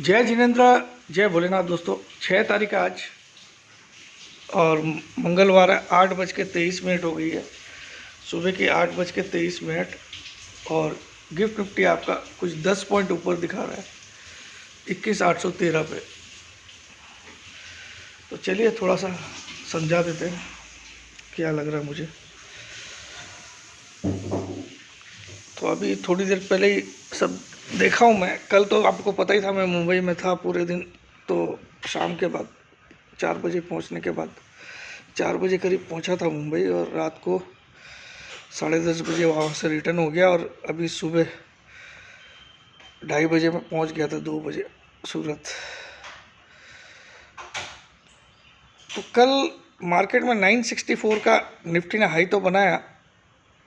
जय जिनेन्द्र, जय भोलेनाथ। दोस्तों 6 तारीख है आज और मंगलवार है। 8:23 हो गई है, सुबह की 8:23। और गिफ्ट निफ्टी आपका कुछ 10 पॉइंट ऊपर दिखा रहा है 21,813 पे। तो चलिए थोड़ा सा समझा देते हैं क्या लग रहा है मुझे। तो अभी थोड़ी देर पहले ही सब देखा हूँ मैं। कल तो आपको पता ही था मैं मुंबई में था पूरे दिन। तो शाम के बाद 4 बजे पहुँचने के बाद 4 बजे करीब पहुँचा था मुंबई और रात को 10:30 बजे वहाँ से रिटर्न हो गया। और अभी सुबह 2:30 बजे मैं पहुँच गया था, 2 बजे सूरत। तो कल मार्केट में 964 का निफ्टी ने हाई तो बनाया,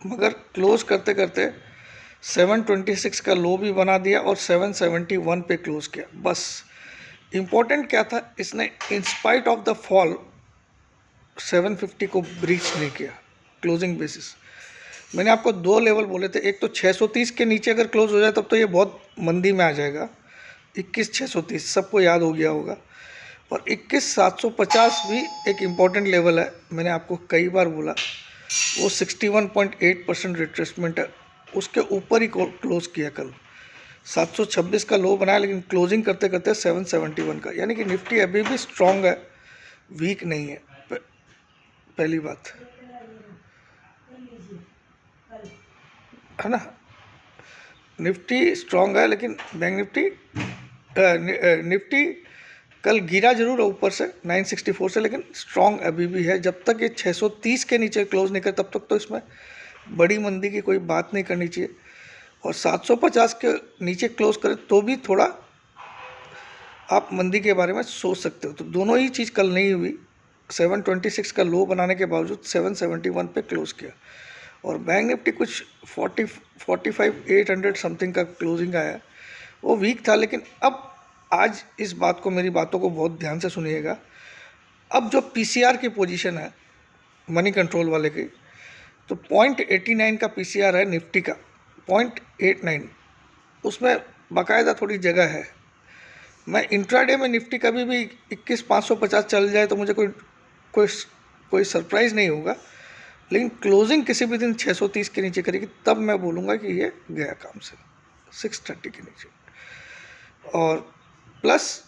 मगर क्लोज करते करते 726 का लो भी बना दिया और 771 पे क्लोज किया। बस इम्पोर्टेंट क्या था, इसने इंस्पाइट ऑफ द फॉल 750 को ब्रीच नहीं किया क्लोजिंग बेसिस। मैंने आपको 2 लेवल बोले थे, एक तो 630 के नीचे अगर क्लोज हो जाए तब तो ये बहुत मंदी में आ जाएगा। 21,630 सबको याद हो गया होगा। और 21,750 भी एक इम्पॉर्टेंट लेवल है, मैंने आपको कई बार बोला। वो 61.8% रिट्रेसमेंट है, उसके ऊपर ही क्लोज किया कल। 726 का लो बनाया लेकिन क्लोजिंग करते करते 771 का, यानी कि निफ्टी अभी भी स्ट्रॉन्ग है, वीक नहीं है। पहली बात है ना, निफ्टी स्ट्रॉन्ग है लेकिन बैंक निफ्टी कल गिरा जरूर है ऊपर से 964 से, लेकिन स्ट्रॉन्ग अभी भी है। जब तक ये 630 के नीचे क्लोज नहीं करे तब तक तो इसमें बड़ी मंदी की कोई बात नहीं करनी चाहिए। और 750 के नीचे क्लोज करे तो भी थोड़ा आप मंदी के बारे में सोच सकते हो। तो दोनों ही चीज़ कल नहीं हुई। 726 का लो बनाने के बावजूद 771 पे क्लोज किया। और बैंक निफ्टी कुछ 45,800 समथिंग का क्लोजिंग आया, वो वीक था। लेकिन अब आज इस बात को, मेरी बातों को बहुत ध्यान से सुनिएगा। अब जो पीसीआर की पोजीशन है मनी कंट्रोल वाले की, तो 0.89 का पीसीआर है निफ्टी का, 0.89, उसमें बाकायदा थोड़ी जगह है। मैं इंट्राडे में निफ्टी कभी भी 21,550 चल जाए तो मुझे कोई कोई सरप्राइज़ नहीं होगा। लेकिन क्लोजिंग किसी भी दिन 630 के नीचे करेगी तब मैं बोलूँगा कि ये गया काम से, 630 के नीचे। और प्लस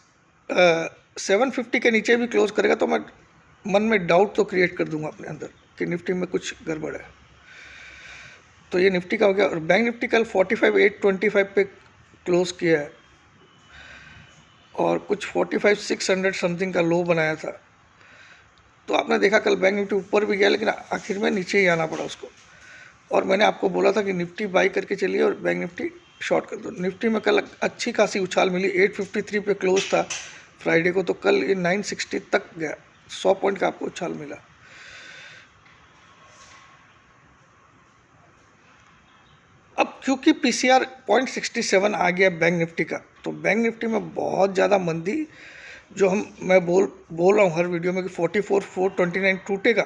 750 के नीचे भी क्लोज करेगा तो मैं मन में डाउट तो क्रिएट कर दूंगा अपने अंदर कि निफ्टी में कुछ गड़बड़ है। तो ये निफ्टी का हो गया। और बैंक निफ्टी कल 45,825 पे क्लोज किया है और कुछ 45,600 समथिंग का लो बनाया था। तो आपने देखा कल बैंक निफ्टी ऊपर भी गया लेकिन आखिर में नीचे ही आना पड़ा उसको। और मैंने आपको बोला था कि निफ्टी बाई करके चलिए और बैंक निफ्टी शॉर्ट कर दो। निफ्टी में कल अच्छी खासी उछाल मिली, 853 पे क्लोज था फ्राइडे को, तो कल ये 960 तक गया, 100 पॉइंट का आपको उछाल मिला। अब क्योंकि पीसीआर 0.67 आ गया बैंक निफ्टी का, तो बैंक निफ्टी में बहुत ज़्यादा मंदी, जो मैं बोल रहा हूँ हर वीडियो में कि 44,429 टूटेगा,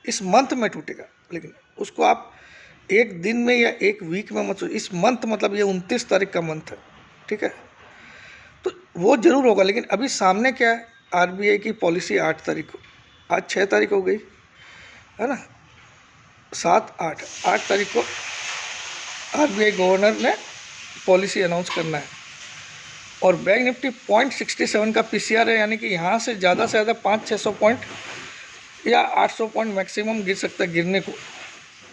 इस मंथ में टूटेगा। लेकिन उसको आप एक दिन में या एक वीक में मत, इस मंथ मतलब ये 29 तारीख का मंथ है, ठीक है, तो वो जरूर होगा। लेकिन अभी सामने क्या है, आरबीआई की पॉलिसी 8 तारीख को, आज 6 तारीख हो गई है ना, 8 तारीख को आरबीआई गवर्नर ने पॉलिसी अनाउंस करना है। और बैंक निफ्टी 0.67 का पीसीआर है, यानी कि यहाँ से ज़्यादा 500-600 पॉइंट या 800 पॉइंट मैक्सिमम गिर सकता है गिरने को।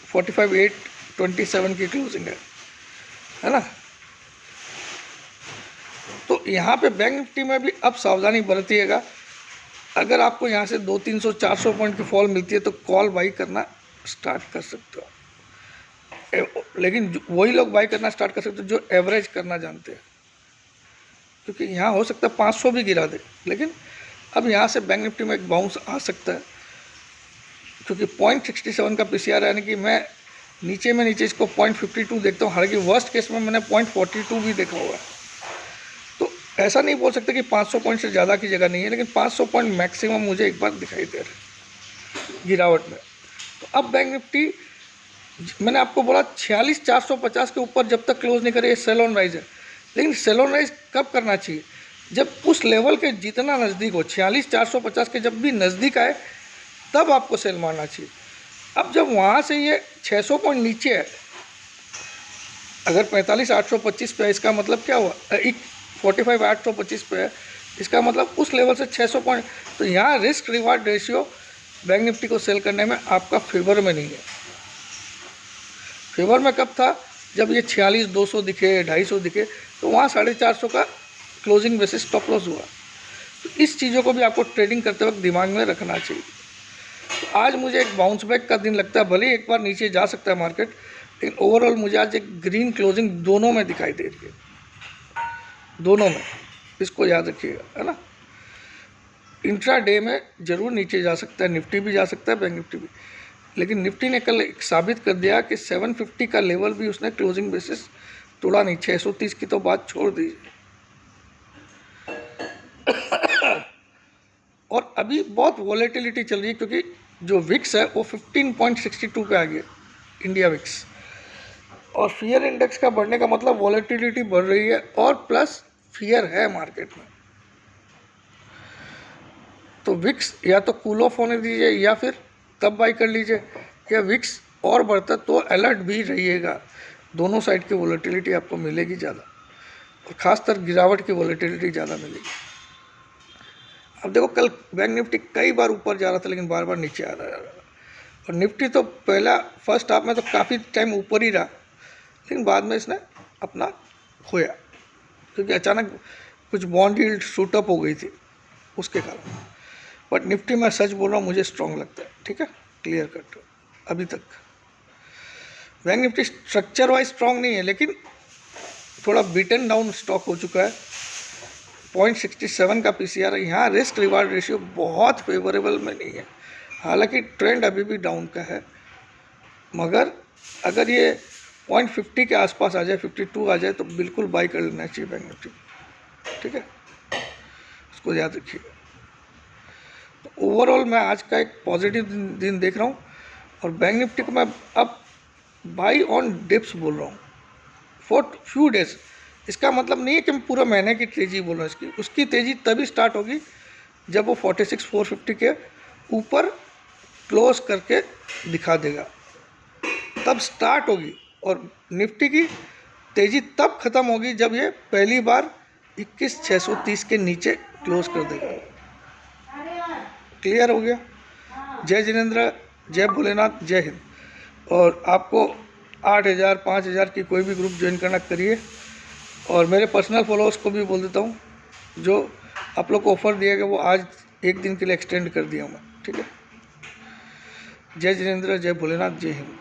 45,827 की क्लोजिंग है ना। तो यहाँ पे बैंक निफ्टी में भी अब सावधानी बरतिएगा। अगर आपको यहाँ से 200-300-400 पॉइंट की फॉल मिलती है तो कॉल बाई करना स्टार्ट कर सकते हो। लेकिन वही लोग बाई करना स्टार्ट कर सकते हो जो एवरेज करना जानते हैं, क्योंकि यहाँ हो सकता है 500 भी गिरा दे। लेकिन अब यहाँ से बैंक निफ्टी में एक बाउंस आ सकता है, क्योंकि 0.67 का पीसीआर है, यानी कि मैं नीचे इसको 0.52 देखता हूँ। हालांकि वर्स्ट केस में मैंने 0.42 भी देखा हुआ है। तो ऐसा नहीं बोल सकते कि 500 पॉइंट से ज़्यादा की जगह नहीं है, लेकिन 500 पॉइंट मैक्सिमम मुझे एक बार दिखाई दे रहा है गिरावट में। तो अब बैंक निफ्टी, मैंने आपको बोला 46,450 के ऊपर जब तक क्लोज नहीं करे सेल ऑन राइज है। लेकिन सेल ऑन राइज कब करना चाहिए? जब उस लेवल के जितना नज़दीक हो, 46,450 के जब भी नज़दीक आए तब आपको सेल मारना चाहिए। अब जब वहाँ से ये 600 पॉइंट नीचे है, अगर 45,825 पे है, इसका मतलब क्या हुआ? 45,825 पे है, इसका मतलब उस लेवल से 600 पॉइंट। तो यहाँ risk reward ratio bank Nifty को सेल करने में आपका फेवर में नहीं है। फेवर में कब था? जब ये 46,200 दिखे, 250 दिखे, तो वहाँ 450 का क्लोजिंग बेसिस स्टॉप लॉस हुआ। तो इस चीज़ों को भी आपको ट्रेडिंग करते वक्त दिमाग में रखना चाहिए। तो आज मुझे एक बाउंस बैक का दिन लगता है, भले एक बार नीचे जा सकता है मार्केट, लेकिन ओवरऑल मुझे आज एक ग्रीन क्लोजिंग दोनों में दिखाई दे रही है, दोनों में, इसको याद रखिएगा, है ना। इंट्रा डे में ज़रूर नीचे जा सकता है, निफ्टी भी जा सकता है, बैंक निफ्टी भी, लेकिन निफ्टी ने कल साबित कर दिया कि 750 का लेवल भी उसने क्लोजिंग बेसिस तोड़ा नहीं। 630 की तो बात छोड़ दीजिए। और अभी बहुत वॉलेटिलिटी चल रही है, क्योंकि जो विक्स है वो 15.62 पे आ गया, इंडिया विक्स। और फियर इंडेक्स का बढ़ने का मतलब वॉलेटिलिटी बढ़ रही है और प्लस फियर है मार्केट में। तो विक्स या तो कूल ऑफ होने दीजिए या फिर तब बाई कर लीजिए, या विक्स और बढ़ता तो अलर्ट भी रहिएगा। दोनों साइड की वॉलेटिलिटी आपको मिलेगी ज़्यादा, और ख़ासतर गिरावट की वॉलेटिलिटी ज़्यादा मिलेगी। अब देखो, कल बैंक निफ्टी कई बार ऊपर जा रहा था, लेकिन बार बार नीचे आ रहा है। और निफ्टी तो फर्स्ट हाफ में तो काफ़ी टाइम ऊपर ही रहा, लेकिन बाद में इसने अपना खोया, क्योंकि अचानक कुछ बॉन्ड यील्ड शूट अप हो गई थी, उसके कारण। बट निफ्टी मैं सच बोल रहा हूँ, मुझे स्ट्रॉन्ग लगता है, ठीक है, क्लियर कट अभी तक। Bank Nifty structure wise strong नहीं है, लेकिन थोड़ा बीटन डाउन स्टॉक हो चुका है। 0.67 का पीसीआर है। यहाँ रिस्क रिवार्ड रेशियो बहुत फेवरेबल में नहीं है, हालांकि ट्रेंड अभी भी डाउन का है, मगर अगर ये 0.50 के आसपास आ जाए, 52 आ जाए, तो बिल्कुल बाई कर लेना चाहिए बैंक निफ्टी, ठीक है, उसको याद रखिएगा। तो ओवरऑल मैं आज का एक पॉजिटिव दिन देख रहा हूँ, और बैंक निफ्टी को मैं अब बाई ऑन डिप्स बोल रहा हूँ फॉर फ्यू डेज। इसका मतलब नहीं है कि मैं पूरा महीने की तेज़ी बोल रहा हूँ। उसकी तेज़ी तभी स्टार्ट होगी जब वो 46,450 के ऊपर क्लोज करके दिखा देगा, तब स्टार्ट होगी। और निफ्टी की तेज़ी तब ख़त्म होगी जब ये पहली बार 21,630 के नीचे क्लोज कर देगा। क्लियर हो गया? जय जिनेंद्र, जय भोलेनाथ, जय हिंद। और आपको 8,000 5,000 की कोई भी ग्रुप ज्वाइन करना करिए, और मेरे पर्सनल फॉलोअर्स को भी बोल देता हूँ, जो आप लोग को ऑफ़र दिया गया वो आज एक दिन के लिए एक्सटेंड कर दिया मैं, ठीक है। जय जिनेंद्र, जय भोलेनाथ, जय हिंद।